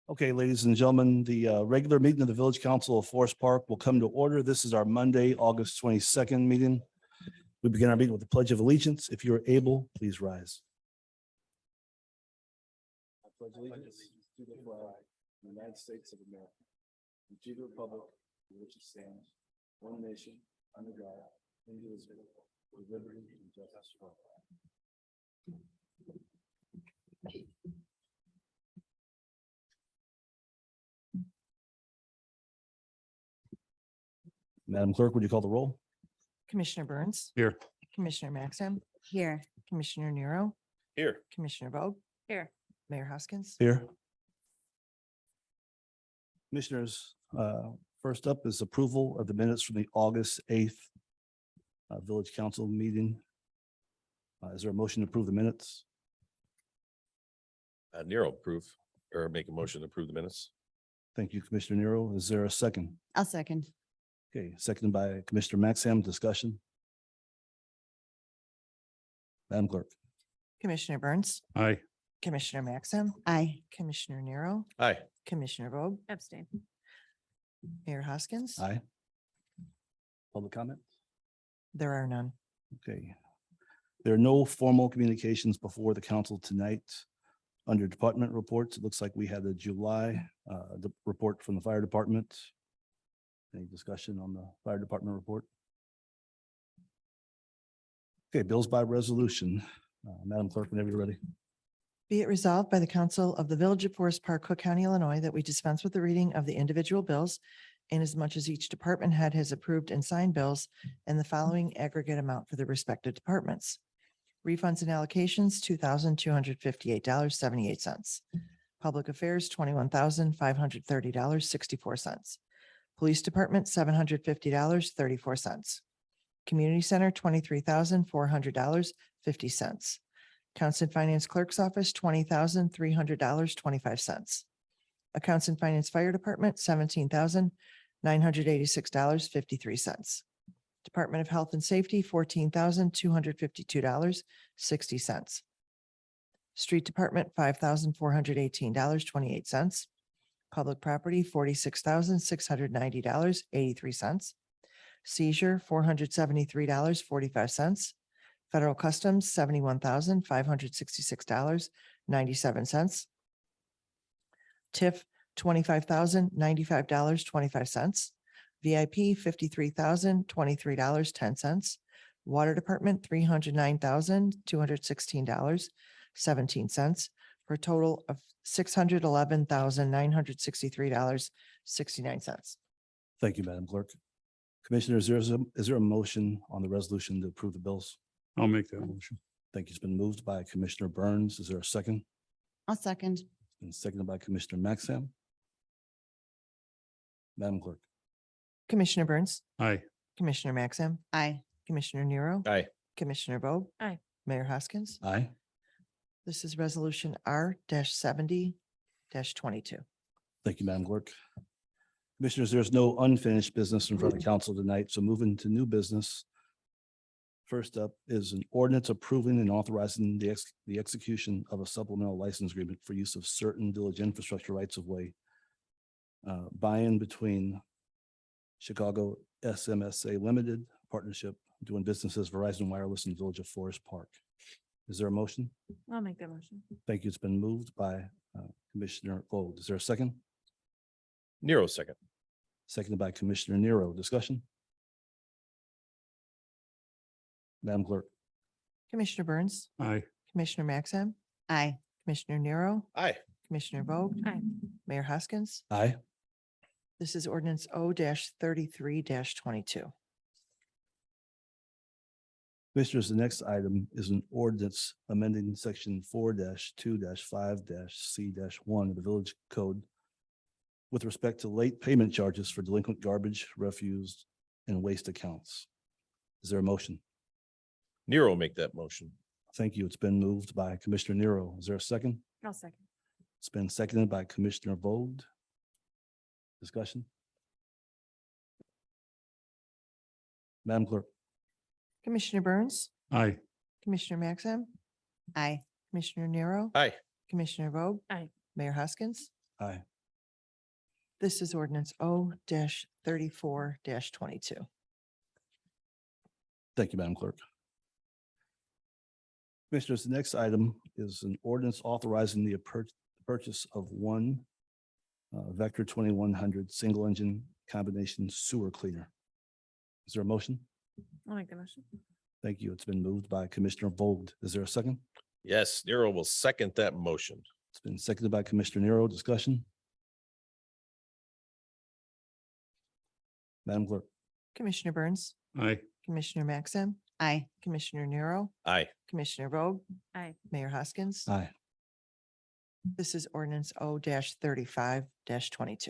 Okay, ladies and gentlemen, the regular meeting of the Village Council of Forest Park will come to order. This is our Monday, August 22nd meeting. We begin our meeting with the Pledge of Allegiance. If you're able, please rise. I pledge allegiance to the flag of the United States of America, and to the republic for which it stands, one nation, under God, indivisible, with liberty and justice for all. Madam Clerk, would you call the roll? Commissioner Burns. Here. Commissioner Maxim, Here. Commissioner Nero, Here. Commissioner Vogt, Here. Mayor Hoskins. Here. Commissioners, first up is approval of the minutes from the August 8th Village Council meeting. Is there a motion to approve the minutes? Nero approve or make a motion to approve the minutes. Thank you, Commissioner Nero. Is there a second? I'll second. Okay, seconded by Commissioner Maxim. Discussion. Madam Clerk. Commissioner Burns, Aye. Commissioner Maxim, Aye. Commissioner Nero, Aye. Commissioner Vogt, Abstain. Mayor Hoskins. Aye. Public comment? There are none. Okay. There are no formal communications before the council tonight. Under department reports, it looks like we had a July report from the fire department. Any discussion on the fire department report? Okay, bills by resolution. Madam Clerk, whenever you're ready. Be it resolved by the Council of the Village of Forest Park, Cook County, Illinois, that we dispense with the reading of the individual bills inasmuch as each department head has approved and signed bills and the following aggregate amount for the respective departments. Refunds and allocations, $2,258.78. Public Affairs, $21,530.64. Police Department, $750.34. Community Center, $23,400.50. Accounts and Finance Clerk's Office, $20,300.25. Accounts and Finance Fire Department, $17,986.53. Department of Health and Safety, $14,252.60. Street Department, $5,418.28. Public Property, $46,690.83. Seizure, $473.45. Federal Customs, $71,566.97. TIF, $25,095.25. VIP, $53,023.10. Water Department, $309,216.17, for a total of $611,963.69. Thank you, Madam Clerk. Commissioners, is there a motion on the resolution to approve the bills? I'll make that motion. Thank you. It's been moved by Commissioner Burns. Is there a second? I'll second. And seconded by Commissioner Maxim. Madam Clerk. Commissioner Burns, Aye. Commissioner Maxim, Aye. Commissioner Nero, Aye. Commissioner Vogt. Aye. Mayor Hoskins. Aye. This is resolution R-70-22. Thank you, Madam Clerk. Commissioners, there's no unfinished business in front of council tonight, so moving to new business. First up is an ordinance approving and authorizing the execution of a supplemental license agreement for use of certain village infrastructure rights of way buy-in between Chicago SMSA Limited Partnership doing business as Verizon Wireless in the Village of Forest Park. Is there a motion? I'll make that motion. Thank you. It's been moved by Commissioner Vogt. Is there a second? Nero second. Seconded by Commissioner Nero. Discussion? Madam Clerk. Commissioner Burns, Aye. Commissioner Maxim, Aye. Commissioner Nero, Aye. Commissioner Vogt. Aye. Mayor Hoskins. Aye. This is ordinance O-33-22. Commissioners, the next item is an ordinance amending section 4-2-5-C-1 of the Village Code with respect to late payment charges for delinquent garbage, refuse, and waste accounts. Is there a motion? Nero make that motion. Thank you. It's been moved by Commissioner Nero. Is there a second? I'll second. It's been seconded by Commissioner Vogt. Discussion? Madam Clerk. Commissioner Burns, Aye. Commissioner Maxim, Aye. Commissioner Nero, Aye. Commissioner Vogt. Aye. Mayor Hoskins. Aye. This is ordinance O-34-22. Thank you, Madam Clerk. Commissioners, the next item is an ordinance authorizing the purchase of one Vector 2100 single engine combination sewer cleaner. Is there a motion? I'll make the motion. Thank you. It's been moved by Commissioner Vogt. Is there a second? Yes, Nero will second that motion. It's been seconded by Commissioner Nero. Discussion? Madam Clerk. Commissioner Burns, Aye. Commissioner Maxim, Aye. Commissioner Nero, Aye. Commissioner Vogt, Aye. Mayor Hoskins. Aye. This is ordinance O-35-22.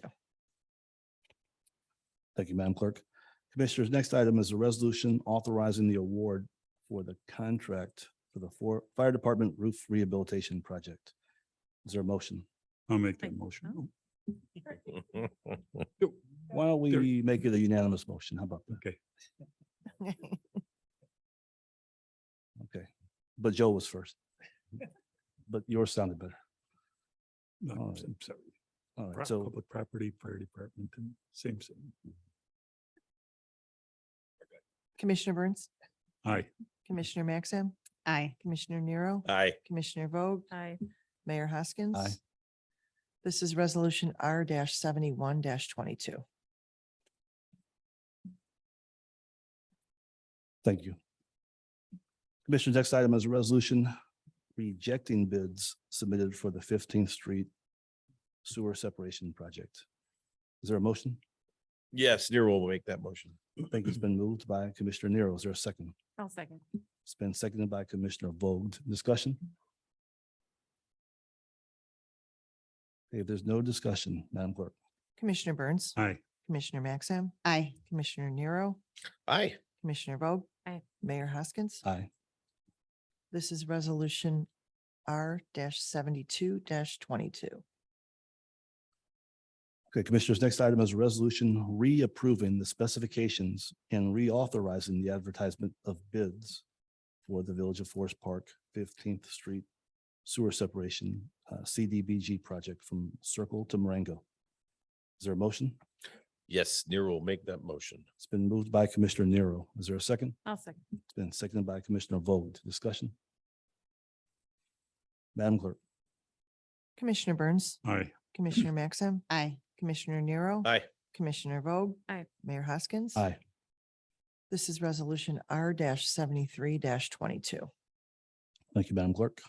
Thank you, Madam Clerk. Commissioners, next item is a resolution authorizing the award for the contract for the fire department roof rehabilitation project. Is there a motion? I'll make that Aye. motion. Why don't we make it a unanimous motion? How about that? Okay. Okay, but Joe was first. But yours sounded better. No, All I'm right. I'm sorry. All right, so Public property, fire department, and same. Commissioner Burns, Aye. Commissioner Maxim, Aye. Commissioner Nero, Aye. Commissioner Vogt, Aye. Mayor Hoskins. Aye. This is resolution R-71-22. thank you. Commissioners, next item is a resolution rejecting bids submitted for the 15th Street sewer separation project. Is there a motion? Yes, Nero will make that motion. Thank you. It's been moved by Commissioner Nero. Is there a second? I'll second. It's been seconded by Commissioner Vogt. Discussion? Okay, if there's no discussion, Madam Clerk. Commissioner Burns, Aye. Commissioner Maxim, Aye. Commissioner Nero, Aye. Commissioner Vogt. Aye. Mayor Hoskins. Aye. This is resolution R-72-22. Okay, Commissioners, next item is a resolution reapproving the specifications and reauthorizing the advertisement of bids for the Village of Forest Park 15th Street sewer separation CDBG project from Circle to Marengo. Is there a motion? Yes, Nero will make that motion. It's been moved by Commissioner Nero. Is there a second? I'll second. It's been seconded by Commissioner Vogt. Discussion? Madam Clerk. Commissioner Burns, Aye. Commissioner Maxim, Aye. Commissioner Nero, Aye. Commissioner Vogt. Aye. Mayor Hoskins. Aye. This is resolution R-73-22. Thank you, Madam Clerk.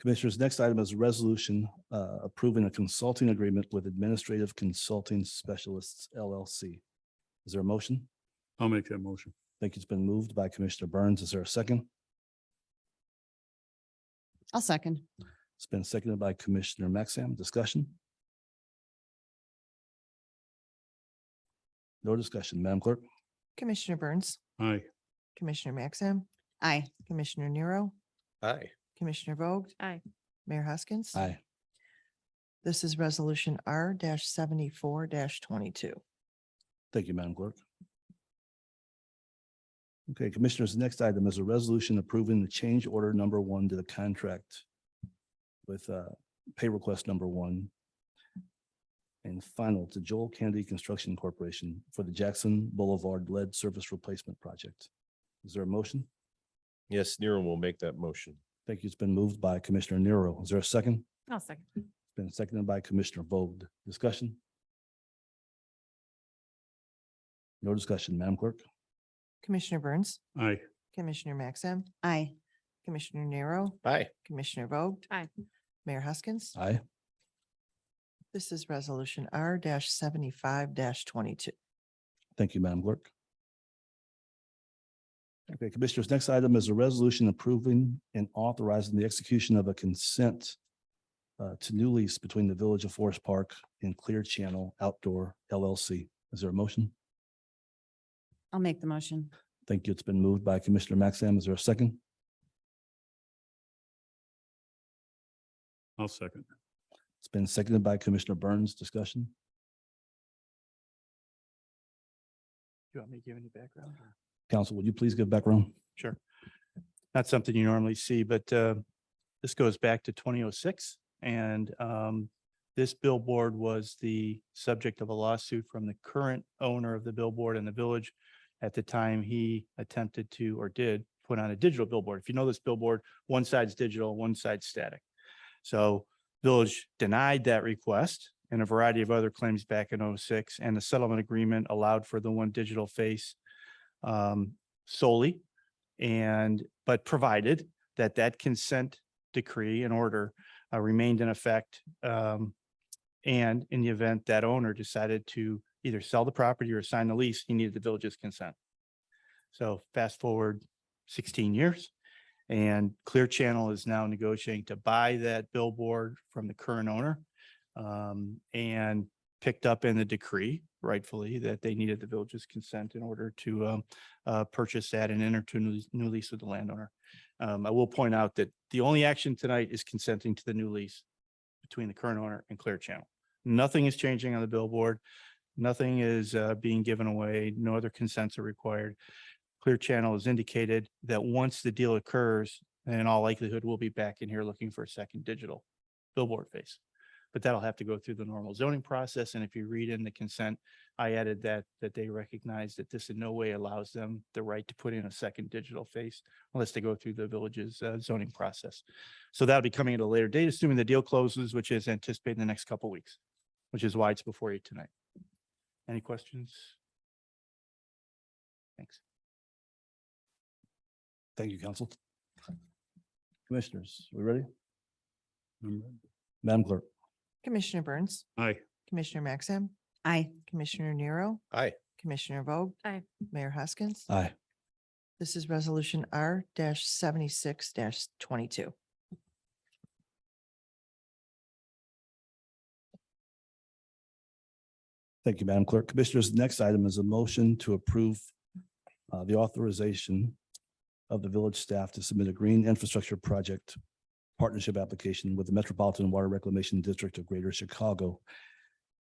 Commissioners, next item is a resolution approving a consulting agreement with Administrative Consulting Specialists LLC. Is there a motion? I'll make that motion. Thank you. It's been moved by Commissioner Burns. Is there a second? I'll second. It's been seconded by Commissioner Maxim. Discussion? No discussion. Madam Clerk? Commissioner Burns, Aye. Commissioner Maxim, Aye. Commissioner Nero, Aye. Commissioner Vogt. Aye. Mayor Hoskins. Aye. This is resolution R-74-22. Thank you, Madam Clerk. Okay, Commissioners, the next item is a resolution approving the change order number 1 to the contract with pay request number 1 and final to Joel Kennedy Construction Corporation for the Jackson Boulevard Lead Surface Replacement Project. Is there a motion? Yes, Nero will make that motion. Thank you. It's been moved by Commissioner Nero. Is there a second? I'll second. It's been seconded by Commissioner Vogt. Discussion? No discussion, Madam Clerk? Commissioner Burns, Aye. Commissioner Maxim, Aye. Commissioner Nero, Aye. Commissioner Vogt. Aye. Mayor Hoskins. Aye. This is resolution R-75-22. Thank you, Madam Clerk. Okay, Commissioners, next item is a resolution approving and authorizing the execution of a consent to new lease between the Village of Forest Park and Clear Channel Outdoor LLC. Is there a motion? I'll make the motion. Thank you. It's been moved by Commissioner Maxim. Is there a second? I'll second. It's been seconded by Commissioner Burns. Discussion? You want me to give any background? Council, would you please give background? Sure. Not something you normally see, but this goes back to 2006. And this billboard was the subject of a lawsuit from the current owner of the billboard in the village. At the time, he attempted to, or did, put on a digital billboard. If you know this billboard, one side's digital, one side's static. So village denied that request and a variety of other claims back in 06, and the settlement agreement allowed for the one digital face solely, but provided that that consent decree and order remained in effect. And in the event that owner decided to either sell the property or sign the lease, he needed the village's consent. So fast forward 16 years, and Clear Channel is now negotiating to buy that billboard from the current owner, and picked up in the decree rightfully that they needed the village's consent in order to purchase that and enter to a new lease with the landowner. I will point out that the only action tonight is consenting to the new lease between the current owner and Clear Channel. Nothing is changing on the billboard. Nothing is being given away. No other consents are required. Clear Channel has indicated that once the deal occurs, in all likelihood, we'll be back in here looking for a second digital billboard face. But that'll have to go through the normal zoning process. And if you read in the consent, I added that they recognize that this in no way allows them the right to put in a second digital face unless they go through the village's zoning process. So that'll be coming at a later date, assuming the deal closes, which is anticipated in the next couple of weeks, which is why it's before you tonight. Any questions? Thanks. Thank you, Council. Commissioners, we ready? Number- Madam Clerk? Commissioner Burns, Aye. Commissioner Maxim, Aye. Commissioner Nero, Aye. Commissioner Vogt. Aye. Mayor Hoskins. Aye. This is resolution R-76-22. Thank you, Madam Clerk. Commissioners, next item is a motion to approve the authorization of the village staff to submit a green infrastructure project partnership application with the Metropolitan Water Reclamation District of Greater Chicago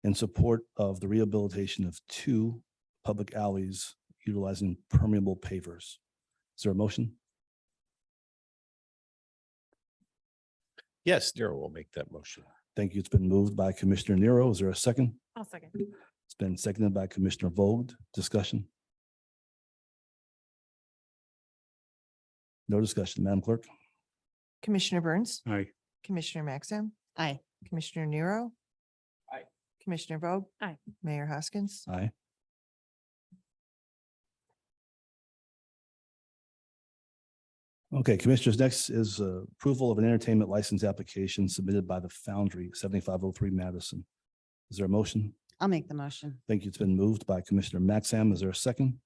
in support of the rehabilitation of 2 public alleys utilizing permeable pavers. Is there a motion? Yes, Nero will make that motion. Thank you. It's been moved by Commissioner Nero. Is there a second? I'll second. It's been seconded by Commissioner Vogt. Discussion? No discussion. Madam Clerk? Commissioner Burns, Aye. Commissioner Maxim, Aye. Commissioner Nero. Aye. Commissioner Vogt. Aye. Mayor Hoskins. Aye. Okay, Commissioners, next is approval of an entertainment license application submitted by the Foundry 7503 Madison. Is there a motion? I'll make the motion. Thank you. It's been moved by Commissioner Maxam. Is there a second?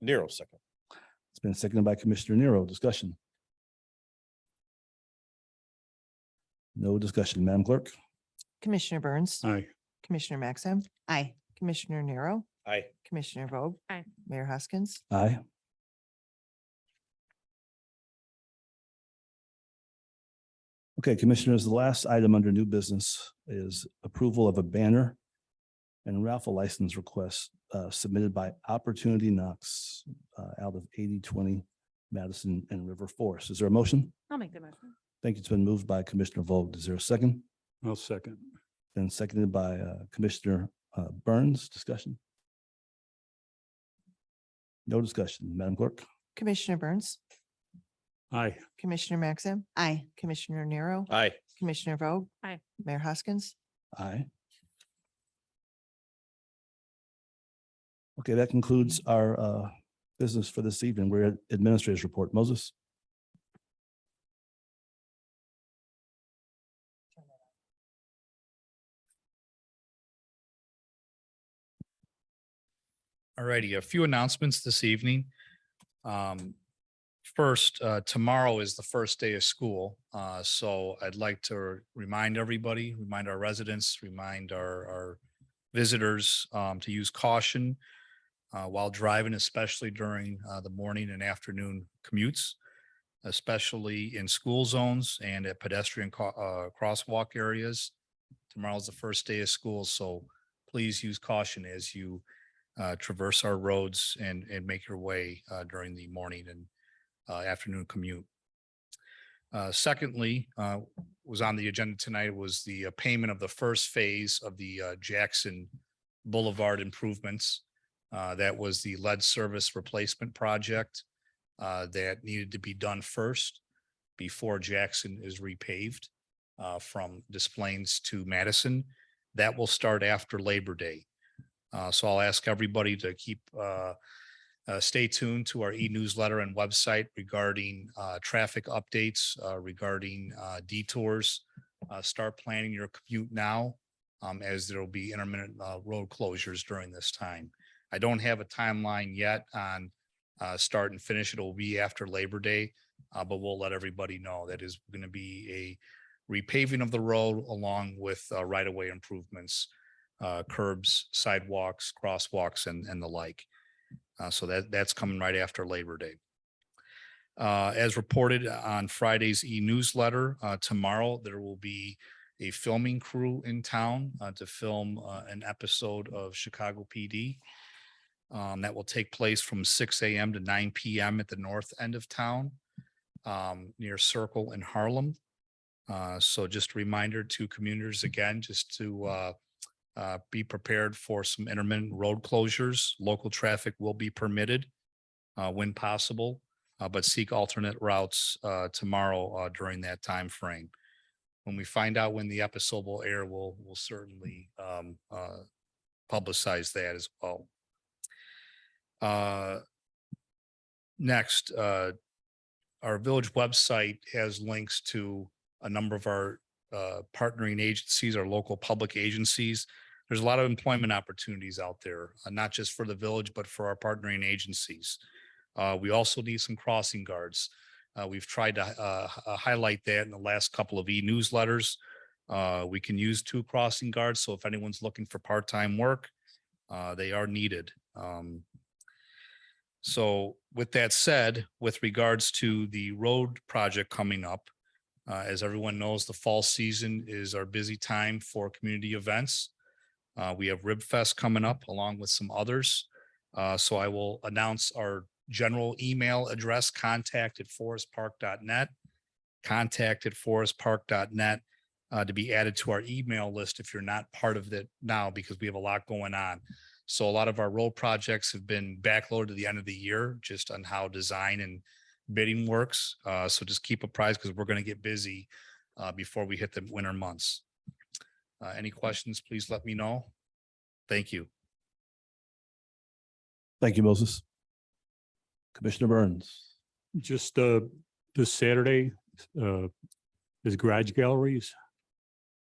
Nero second. It's been seconded by Commissioner Nero. Discussion? No discussion. Madam Clerk? Commissioner Burns, Aye. Commissioner Maxim, Aye. Commissioner Nero, Aye. Commissioner Vogt. Aye. Mayor Hoskins. Aye. Okay, Commissioners, the last item under new business is approval of a banner and raffle license request submitted by Opportunity Knox out of 8020 Madison and River Forest. Is there a motion? I'll make the motion. Thank you. It's been moved by Commissioner Vogt. Is there a second? I'll second. Then seconded by Commissioner Burns. Discussion? No discussion. Madam Clerk? Commissioner Burns, Aye. Commissioner Maxim, Aye. Commissioner Nero, Aye. Commissioner Vogt. Aye. Mayor Hoskins. Aye. Okay, that concludes our business for this evening. We're at Administrator's Report. Moses? All righty, a few announcements this evening. First, tomorrow is the first day of school. So I'd like to remind everybody, remind our residents, remind our visitors to use caution while driving, especially during the morning and afternoon commutes, especially in school zones and at pedestrian crosswalk areas. Tomorrow's the first day of school, so please use caution as you traverse our roads and make your way during the morning and afternoon commute. Secondly, was on the agenda tonight was the payment of the first phase of the Jackson Boulevard improvements. That was the lead service replacement project that needed to be done first before Jackson is repaved from Des Plaines to Madison. That will start after Labor Day. So I'll ask everybody to stay tuned to our e-newsletter and website regarding traffic updates, regarding detours. Start planning your commute now, as there will be intermittent road closures during this time. I don't have a timeline yet on start and finish. It will be after Labor Day, but we'll let everybody know that is going to be a repaving of the road along with right-of-way improvements, curbs, sidewalks, crosswalks, and the like. So that's coming right after Labor Day. As reported on Friday's e-newsletter, tomorrow there will be a filming crew in town to film an episode of Chicago PD. That will take place from 6 a.m. to 9 p.m. at the north end of town, near Circle in Harlem. So just a reminder to commuters again, just to be prepared for some intermittent road closures. Local traffic will be permitted when possible, but seek alternate routes tomorrow during that time frame. When we find out when the episode will air, we'll certainly publicize that as well. Next, our village website has links to a number of our partnering agencies, our local public agencies. There's a lot of employment opportunities out there, not just for the village, but for our partnering agencies. We also need some crossing guards. We've tried to highlight that in the last couple of e-newsletters. We can use 2 crossing guards. So if anyone's looking for part-time work, they are needed. So with that said, with regards to the road project coming up, as everyone knows, the fall season is our busy time for community events. We have Rib Fest coming up along with some others. So I will announce our general email address, contact@forestpark.net, contact@forestpark.net, to be added to our email list if you're not part of it now, because we have a lot going on. So a lot of our road projects have been backloaded to the end of the year, just on how design and bidding works. So just keep apprised, because we're going to get busy before we hit the winter months. Any questions, please let me know. Thank you. Thank you, Moses. Commissioner Burns. Just this Saturday is Garage Galleries.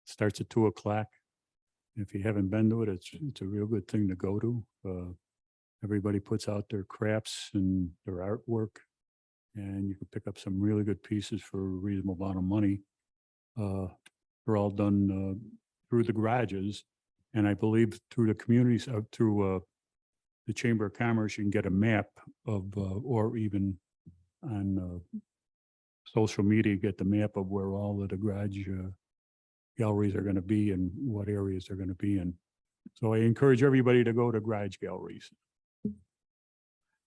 Starts at 2:00. If you haven't been to it, it's a real good thing to go to. Everybody puts out their crafts and their artwork, and you can pick up some really good pieces for a reasonable amount of money. They're all done through the garages, and I believe through the communities, through the Chamber of Commerce, you can get a map of, or even on social media, get the map of where all of the garage galleries are going to be and what areas they're going to be in. So I encourage everybody to go to Garage Galleries.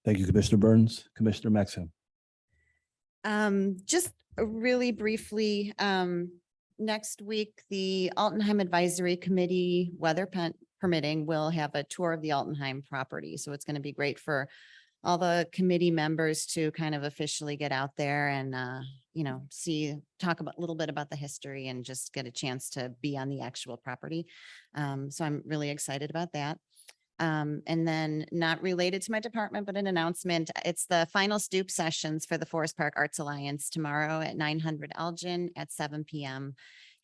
Thank you, Commissioner Burns. Commissioner Maxim. Just really briefly, next week, the Altenheim Advisory Committee, weather permitting, will have a tour of the Altenheim property. So it's going to be great for all the committee members to kind of officially get out there and, talk about a little bit about the history and just get a chance to be on the actual property. So I'm really excited about that. And then, not related to my department, but an announcement. It's the final stoop sessions for the Forest Park Arts Alliance tomorrow at 900 Elgin at 7 p.m.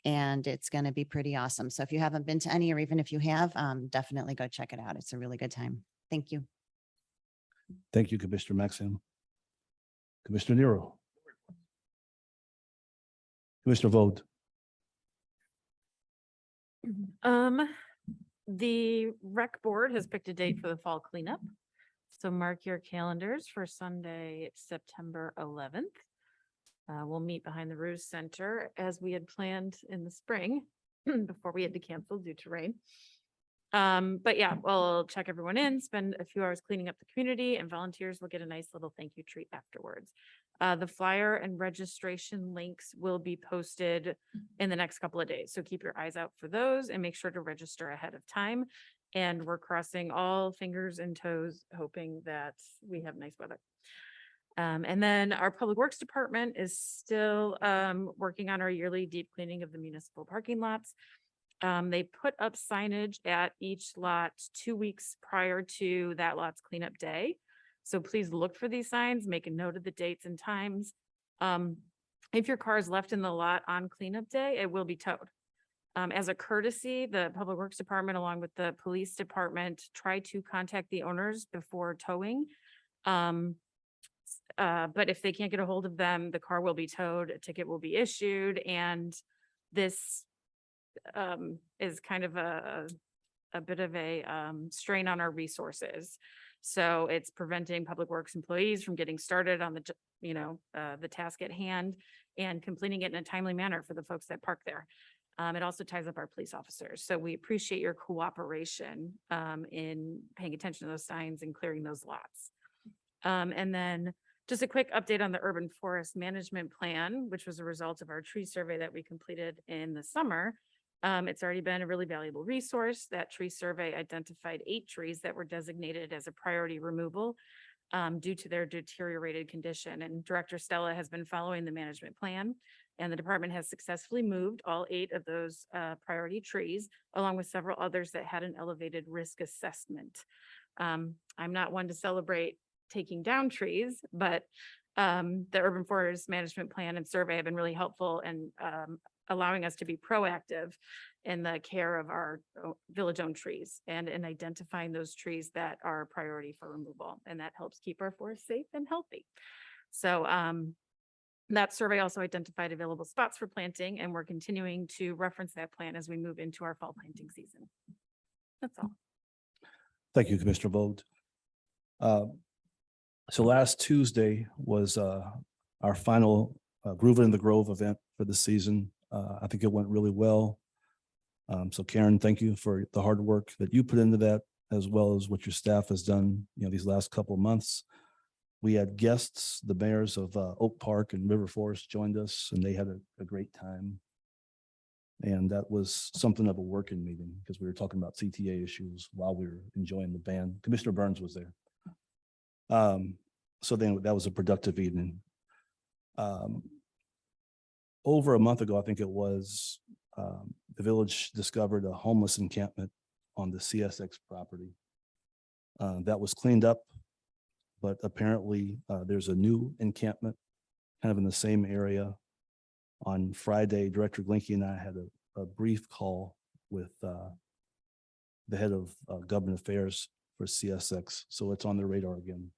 And it's going to be pretty awesome. So if you haven't been to any, or even if you have, definitely go check it out. It's a really good time. Thank you. Thank you, Commissioner Maxim. Commissioner Nero. Commissioner Vogt. The rec board has picked a date for the fall cleanup. So mark your calendars for Sunday, September 11th. We'll meet behind the Ruse Center as we had planned in the spring before we had to cancel due to rain. But yeah, we'll check everyone in, spend a few hours cleaning up the community, and volunteers will get a nice little thank you treat afterwards. The flyer and registration links will be posted in the next couple of days. So keep your eyes out for those and make sure to register ahead of time. And we're crossing all fingers and toes, hoping that we have nice weather. And then our Public Works Department is still working on our yearly deep cleaning of the municipal parking lots. They put up signage at each lot 2 weeks prior to that lot's cleanup day. So please look for these signs, make a note of the dates and times. If your car is left in the lot on cleanup day, it will be towed. As a courtesy, the Public Works Department, along with the Police Department, try to contact the owners before towing. But if they can't get a hold of them, the car will be towed, a ticket will be issued, and this is kind of a bit of a strain on our resources. So it's preventing Public Works employees from getting started on the task at hand and completing it in a timely manner for the folks that park there. It also ties up our police officers. So we appreciate your cooperation in paying attention to those signs and clearing those lots. And then just a quick update on the urban forest management plan, which was a result of our tree survey that we completed in the summer. It's already been a really valuable resource. That tree survey identified 8 trees that were designated as a priority removal due to their deteriorated condition. And Director Stella has been following the management plan, and the department has successfully moved all 8 of those priority trees, along with several others that had an elevated risk assessment. I'm not one to celebrate taking down trees, but the urban forest management plan and survey have been really helpful in allowing us to be proactive in the care of our village-owned trees and in identifying those trees that are a priority for removal. And that helps keep our forest safe and healthy. So that survey also identified available spots for planting, and we're continuing to reference that plan as we move into our fall planting season. That's all. Thank you, Commissioner Vogt. So last Tuesday was our final Groove in the Grove event for the season. I think it went really well. So Karen, thank you for the hard work that you put into that, as well as what your staff has done, these last couple of months. We had guests, the mayors of Oak Park and River Forest joined us, and they had a great time. And that was something of a working meeting because we were talking about CTA issues while we were enjoying the band. Commissioner Burns was there. So then that was a productive evening. Over a month ago, I think it was, the village discovered a homeless encampment on the CSX property. That was cleaned up, but apparently there's a new encampment kind of in the same area. On Friday, Director Glinke and I had a brief call with the head of government affairs for CSX. So it's on the radar again.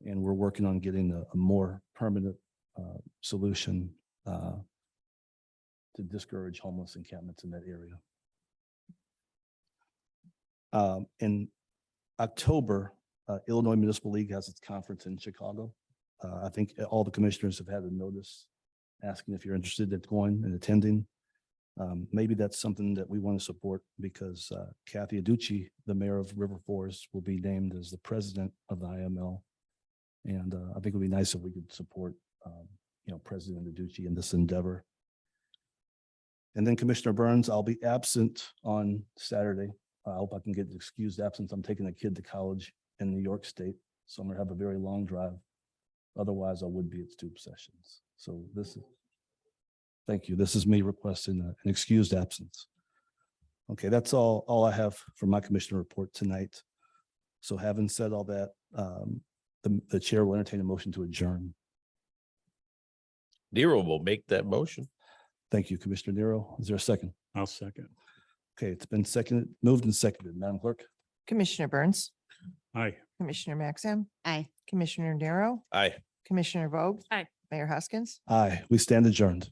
And we're working on getting a more permanent solution to discourage homeless encampments in that area. In October, Illinois Municipal League has its conference in Chicago. I think all the commissioners have had a notice asking if you're interested in going and attending. Maybe that's something that we want to support because Kathy Aducci, the mayor of River Forest, will be named as the president of the IML. And I think it would be nice if we could support, President Aducci in this endeavor. And then Commissioner Burns, I'll be absent on Saturday. I hope I can get excused absence. I'm taking a kid to college in New York State, so I'm gonna have a very long drive. Otherwise, I would be at Stoop Sessions. So thank you. This is me requesting an excused absence. Okay, that's all I have for my commissioner report tonight. So having said all that, the chair will entertain a motion to adjourn. Nero will make that motion. Thank you, Commissioner Nero. Is there a second? I'll second. Okay, it's been moved and seconded. Madam Clerk? Commissioner Burns, Aye. Commissioner Maxim, Aye. Commissioner Darrow, Aye. Commissioner Vogt. Aye. Mayor Hoskins. Aye, we stand adjourned.